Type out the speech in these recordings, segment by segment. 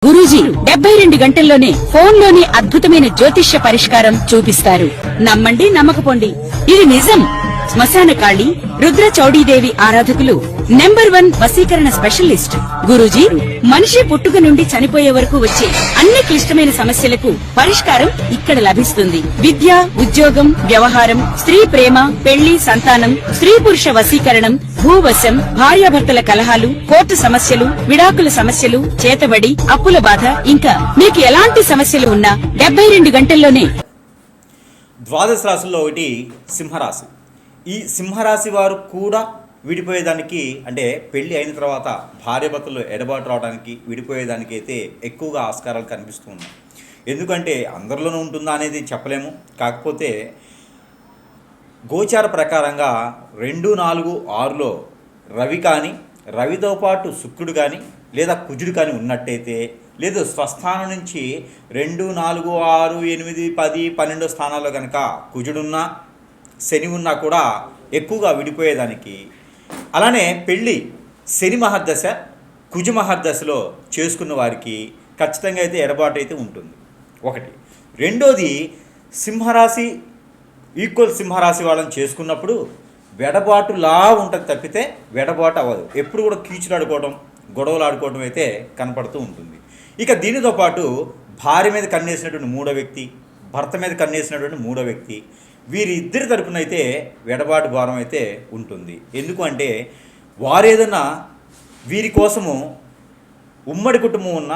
గురూజీ 72 గంటల్లోనే ఫోన్లోని అద్భుతమైన జ్యోతిష్య పరిష్కారం చూపిస్తారు. నమ్మండి, నమ్మకపోండి, ఇది నిజం. శ్మశాన కాళి రుద్ర చౌడీదేవి ఆరాధకులు నంబర్ 1 వశీకరణ స్పెషలిస్ట్ గురూజీ. మనిషి పుట్టుక నుండి చనిపోయే వరకు వచ్చే అన్ని క్లిష్టమైన సమస్యలకు పరిష్కారం ఇక్కడ లభిస్తుంది. విద్య, ఉద్యోగం, వ్యవహారం, స్త్రీ ప్రేమ, పెళ్లి, సంతానం, స్త్రీ పురుష వశీకరణం, భూవశం, భార్యాభర్తల కలహాలు, కోర్టు సమస్యలు, విడాకుల సమస్యలు, చేతబడి, అప్పుల బాధ, ఇంకా మీకు ఎలాంటి సమస్యలు ఉన్నా 72 గంటల్లోనే. ద్వాదశ రాశుల్లో ఒకటి సింహరాశి. ఈ సింహరాశి వారు కూడా విడిపోయేదానికి, అంటే పెళ్ళి అయిన తర్వాత భార్యాభర్తలు ఎడబాటు రావడానికి, విడిపోయేదానికి అయితే ఎక్కువగా ఆస్కారాలు కనిపిస్తూ ఉన్నాయి. ఎందుకంటే అందరిలోనూ ఉంటుందా అనేది చెప్పలేము. కాకపోతే గోచార ప్రకారంగా 2, 4, 6లో రవి కానీ, రవితో పాటు శుక్రుడు కానీ లేదా కుజుడు కానీ ఉన్నట్టయితే, లేదు స్వస్థానం నుంచి 2, 4, 6, 8, 10, 12 స్థానాల్లో కనుక కుజుడున్నా, శని ఉన్నా కూడా ఎక్కువగా విడిపోయేదానికి. అలానే పెళ్ళి శని మహర్దశ, కుజ మహర్దశలో చేసుకున్న వారికి ఖచ్చితంగా అయితే ఎడబాటు అయితే ఉంటుంది. ఒకటి. రెండోది, సింహరాశి ఈక్వల్ సింహరాశి వాళ్ళని చేసుకున్నప్పుడు వెడబాటులా ఉంటుంది తప్పితే వెడబాటు అవ్వదు. ఎప్పుడు కూడా కీచులాడుకోవడం, గొడవలు ఆడుకోవడం అయితే కనపడుతూ ఉంటుంది. ఇక దీనితో పాటు భార్య మీద కన్నేసినటువంటి మూడో వ్యక్తి, భర్త మీద కన్నేసినటువంటి మూడో వ్యక్తి, వీరిద్దరి తరపున అయితే వెడబాటు భారం అయితే ఉంటుంది. ఎందుకు అంటే వారు ఏదన్నా వీరి కోసము ఉమ్మడి కుటుంబం ఉన్న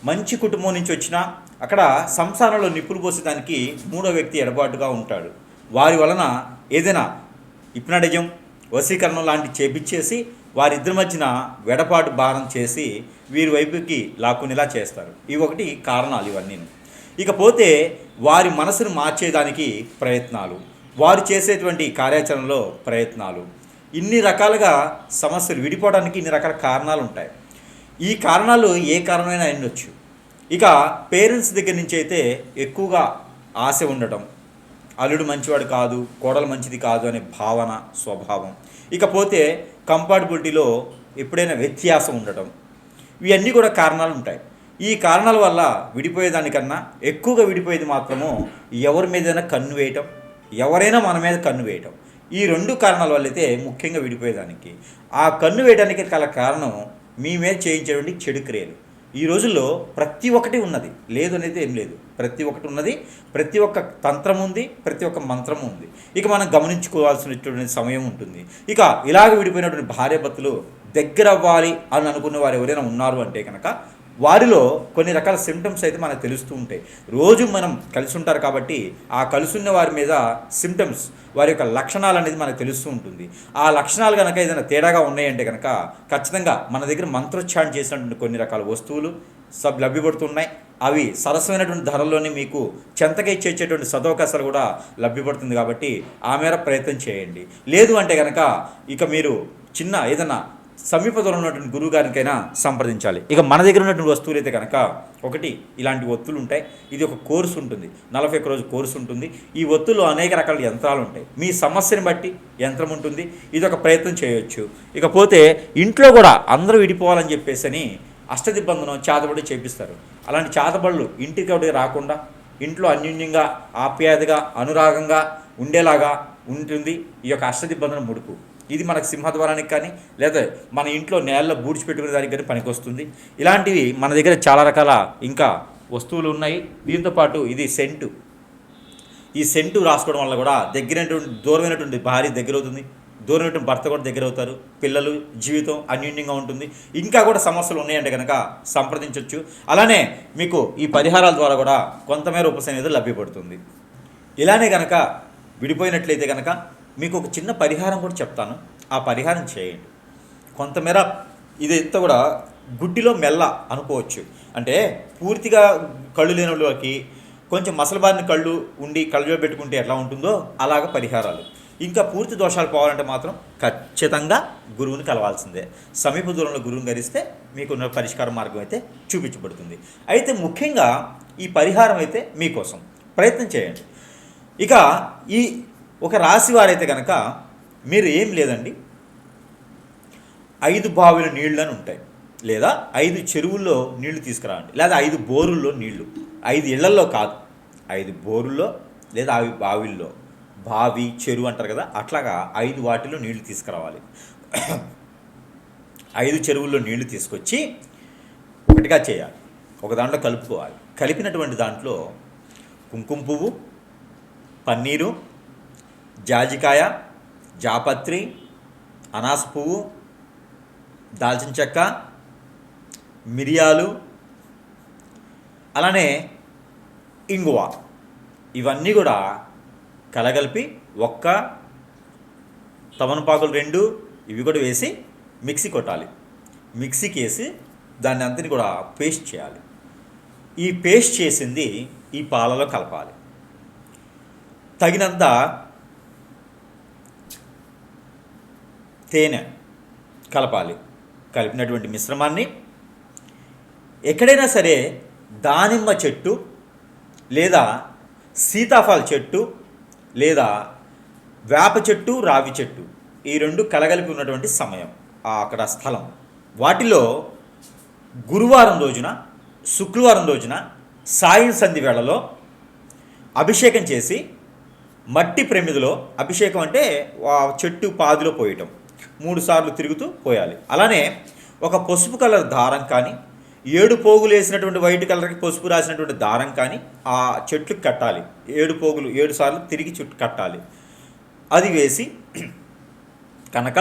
మంచి కుటుంబం నుంచి వచ్చినా అక్కడ సంసారంలో నిప్పులు పోసేదానికి మూడో వ్యక్తి ఎడబాటుగా ఉంటాడు. వారి వలన ఏదైనా హిప్నటిజం, వశీకరణం లాంటి చేపించేసి వారిద్దరి మధ్యన వెడపాటు భారం చేసి వీరి వైపుకి లాక్కునేలా చేస్తారు. ఇవి ఒకటి కారణాలు ఇవన్నీ. ఇకపోతే వారి మనసును మార్చేదానికి ప్రయత్నాలు, వారు చేసేటువంటి కార్యాచరణలో ప్రయత్నాలు, ఇన్ని రకాలుగా సమస్యలు విడిపోవడానికి ఇన్ని రకాల కారణాలు ఉంటాయి. ఈ కారణాలు ఏ కారణమైనా ఉండొచ్చు. ఇక పేరెంట్స్ దగ్గర నుంచి అయితే ఎక్కువగా ఆశ ఉండటం, అల్లుడు మంచివాడు కాదు, కోడలు మంచిది కాదు అనే భావన, స్వభావం. ఇకపోతే కంపాటబిలిటీలో ఎప్పుడైనా వ్యత్యాసం ఉండటం, ఇవన్నీ కూడా కారణాలు ఉంటాయి. ఈ కారణాల వల్ల విడిపోయేదానికన్నా ఎక్కువగా విడిపోయేది మాత్రము ఎవరి మీదైనా కన్ను వేయటం, ఎవరైనా మన మీద కన్ను వేయటం. ఈ 2 కారణాల వల్ల అయితే ముఖ్యంగా విడిపోయేదానికి. ఆ కన్ను వేయడానికి గల కారణం మీ మీద చేయించేటువంటి చెడు క్రియలు. ఈ రోజుల్లో ప్రతి ఒక్కటి ఉన్నది, లేదు అనేది ఏం లేదు. ప్రతి ఒక్కటి ఉన్నది, ప్రతి ఒక్క తంత్రం ఉంది, ప్రతి ఒక్క మంత్రం ఉంది. ఇక మనం గమనించుకోవాల్సినటువంటి సమయం ఉంటుంది. ఇక ఇలాగ విడిపోయినటువంటి భార్యాభర్తలు దగ్గర అవ్వాలి అని అనుకున్న వారు ఎవరైనా ఉన్నారు అంటే కనుక వారిలో కొన్ని రకాల సిమ్టమ్స్ అయితే మనకు తెలుస్తూ ఉంటాయి. రోజు మనం కలిసి ఉంటారు కాబట్టి ఆ కలిసి ఉన్న వారి మీద సిమ్టమ్స్, వారి యొక్క లక్షణాలు అనేది మనకు తెలుస్తూ ఉంటుంది. ఆ లక్షణాలు కనుక ఏదైనా తేడాగా ఉన్నాయంటే కనుక ఖచ్చితంగా మన దగ్గర మంత్రోచ్చారణ చేసినటువంటి కొన్ని రకాల వస్తువులు లభ్యపడుతున్నాయి. అవి సరసమైనటువంటి ధరల్లోనే మీకు చెంతగా ఇచ్చేటువంటి సదవకాశాలు కూడా లభ్యపడుతుంది. కాబట్టి ఆ మేర ప్రయత్నం చేయండి. లేదు అంటే కనుక ఇక మీరు చిన్న ఏదైనా సమీప దూరంలో ఉన్నటువంటి గురువు గారికైనా సంప్రదించాలి. ఇక మన దగ్గర ఉన్నటువంటి వస్తువులు అయితే కనుక ఒకటి ఇలాంటి ఒత్తులు ఉంటాయి. ఇది ఒక కోర్సు ఉంటుంది, 41 రోజు కోర్సు ఉంటుంది. ఈ ఒత్తుల్లో అనేక రకాల యంత్రాలు ఉంటాయి. మీ సమస్యని బట్టి యంత్రం ఉంటుంది. ఇది ఒక ప్రయత్నం చేయొచ్చు. ఇకపోతే ఇంట్లో కూడా అందరూ విడిపోవాలని చెప్పేసి అష్టదిబ్బంధనం, చేతబడి చేపిస్తారు. అలాంటి చేతబడులు ఇంటికి ఒకటి రాకుండా ఇంట్లో అన్యోన్యంగా, ఆప్యాయతగా, అనురాగంగా ఉండేలాగా ఉంటుంది ఈ యొక్క అష్టదిబ్బంధనం ముడుపు. ఇది మనకు సింహద్వారానికి కానీ లేదా మన ఇంట్లో నేలలో బూడ్చిపెట్టుకునే దానికి కానీ పనికొస్తుంది. ఇలాంటివి మన దగ్గర చాలా రకాల ఇంకా వస్తువులు ఉన్నాయి. దీంతోపాటు ఇది సెంటు. ఈ సెంటు రాసుకోవడం వల్ల కూడా దూరమైనటువంటి భార్య దగ్గర అవుతుంది, దూరమైనటువంటి భర్త కూడా దగ్గర అవుతారు, పిల్లలు జీవితం అన్యోన్యంగా ఉంటుంది. ఇంకా కూడా సమస్యలు ఉన్నాయంటే కనుక సంప్రదించవచ్చు. అలానే మీకు ఈ పరిహారాల ద్వారా కూడా కొంతమేర ఉపశమనం లభ్యపడుతుంది. ఇలానే కనుక విడిపోయినట్లయితే కనుక మీకు ఒక చిన్న పరిహారం కూడా చెప్తాను. ఆ పరిహారం చేయండి. కొంతమేర ఇదంతా కూడా గుడ్డిలో మెల్ల అనుకోవచ్చు. అంటే పూర్తిగా కళ్ళు లేని వాళ్ళకి కొంచెం మసలబారిన కళ్ళు ఉండి కళ్ళలో పెట్టుకుంటే ఎట్లా ఉంటుందో అలాగ పరిహారాలు. ఇంకా పూర్తి దోషాలు పోవాలంటే మాత్రం ఖచ్చితంగా గురువుని కలవాల్సిందే. సమీప దూరంలో గురువుని కలిస్తే మీకున్న పరిష్కార మార్గం అయితే చూపించబడుతుంది. అయితే ముఖ్యంగా ఈ పరిహారం అయితే మీకోసం ప్రయత్నం చేయండి. ఇక ఈ ఒక రాశి వారైతే కనుక మీరు ఏం లేదండి, 5 బావిల నీళ్ళని ఉంటాయి. లేదా 5 చెరువుల్లో నీళ్లు తీసుకురావండి, లేదా 5 బోరుల్లో నీళ్లు, 5 ఇళ్లల్లో కాదు, 5 బోరుల్లో లేదా 5 బావిల్లో, బావి చెరువు అంటారు కదా, అట్లాగా 5 వాటిలో నీళ్లు తీసుకురావాలి. 5 చెరువుల్లో నీళ్లు తీసుకొచ్చి ఒకటిగా చేయాలి, ఒక దాంట్లో కలుపుకోవాలి. కలిపినటువంటి దాంట్లో కుంకుమ పువ్వు, పన్నీరు, జాజికాయ, జాపత్రి, అనాస పువ్వు, దాల్చిన చెక్క, మిరియాలు, అలానే ఇంగువ, ఇవన్నీ కూడా కలగలిపి ఒక్క తమలపాకులు 2 ఇవి కూడా వేసి మిక్సీ కొట్టాలి. మిక్సీకి వేసి దాన్ని అంతని కూడా పేస్ట్ చేయాలి. ఈ పేస్ట్ చేసింది ఈ పాలలో కలపాలి. తగినంత తేనె కలపాలి. కలిపినటువంటి మిశ్రమాన్ని ఎక్కడైనా సరే దానిమ్మ చెట్టు లేదా సీతాఫల చెట్టు లేదా వేప చెట్టు, రావి చెట్టు, ఈ 2 కలగలిపి ఉన్నటువంటి సమయం అక్కడ స్థలం, వాటిలో గురువారం రోజున, శుక్రవారం రోజున సాయం సంధి వేళలో అభిషేకం చేసి మట్టి ప్రమిదిలో, అభిషేకం అంటే చెట్టు పాదిలో పోయటం, 3 సార్లు తిరుగుతూ పోయాలి. అలానే ఒక పసుపు కలర్ దారం కానీ, 7 పోగులు వేసినటువంటి వైట్ కలర్కి పసుపు రాసినటువంటి దారం కానీ ఆ చెట్లుకి కట్టాలి. 7 పోగులు 7 సార్లు తిరిగి చుట్టూ కట్టాలి. అది వేసి కనుక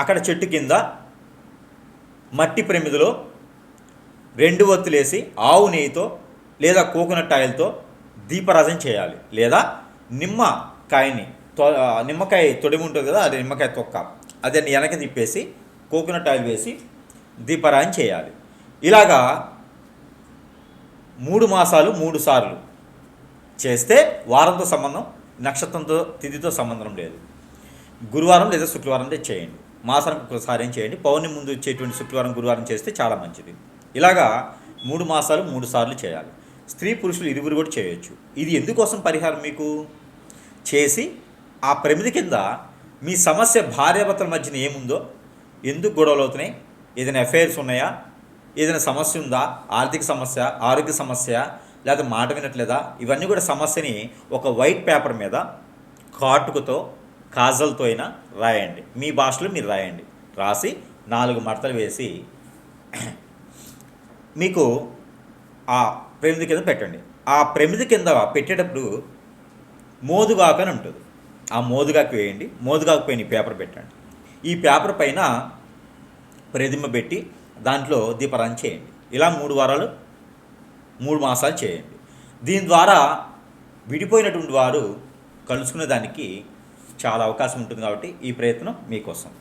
అక్కడ చెట్టు కింద మట్టి ప్రమిదిలో 2 ఒత్తులేసి ఆవు నెయ్యితో లేదా కోకోనట్ ఆయిల్తో దీపారాధన చేయాలి. లేదా నిమ్మకాయ తొడిమి ఉంటుంది కదా, అది నిమ్మకాయ తొక్క, అదే వెనక తిప్పేసి కోకోనట్ ఆయిల్ వేసి దీపారాధన చేయాలి. ఇలాగా 3 మాసాలు 3 సార్లు చేస్తే వారంతో సంబంధం, నక్షత్రంతో తిథితో సంబంధం లేదు. గురువారం లేదా శుక్రవారం చేయండి, మాసానికి ఒకసారి చేయండి. పౌర్ణమి ముందు వచ్చేటువంటి శుక్రవారం, గురువారం చేస్తే చాలా మంచిది. ఇలాగా 3 మాసాలు 3 సార్లు చేయాలి. స్త్రీ పురుషులు ఇరువురు కూడా చేయొచ్చు. ఇది ఎందుకోసం పరిహారం మీకు చేసి ఆ ప్రమిది కింద మీ సమస్య భార్యాభర్తల మధ్యన ఏముందో, ఎందుకు గొడవలు అవుతున్నాయి, ఏదైనా అఫైర్స్ ఉన్నాయా, ఏదైనా సమస్య ఉందా, ఆర్థిక సమస్య, ఆరోగ్య సమస్య, లేదా మాట వినట్లేదా, ఇవన్నీ కూడా సమస్యని ఒక వైట్ పేపర్ మీద కాటుకతో, కాజల్తో అయినా రాయండి. మీ భాషలో మీరు రాయండి. రాసి 4 మడతలు వేసి మీకు ఆ ప్రమిది కింద పెట్టండి. ఆ ప్రమిది కింద పెట్టేటప్పుడు మోదుగాకు అని ఉంటుంది, ఆ మోదుగాకు వేయండి. మోదుగాకు పైన ఈ పేపర్ పెట్టండి. ఈ పేపర్ పైన ప్రతిమ పెట్టి దాంట్లో దీపారాధన చేయండి. ఇలా 3 వారాలు 3 మాసాలు చేయండి. దీని ద్వారా విడిపోయినటువంటి వారు కలుసుకునే దానికి చాలా అవకాశం ఉంటుంది. కాబట్టి ఈ ప్రయత్నం మీకోసం.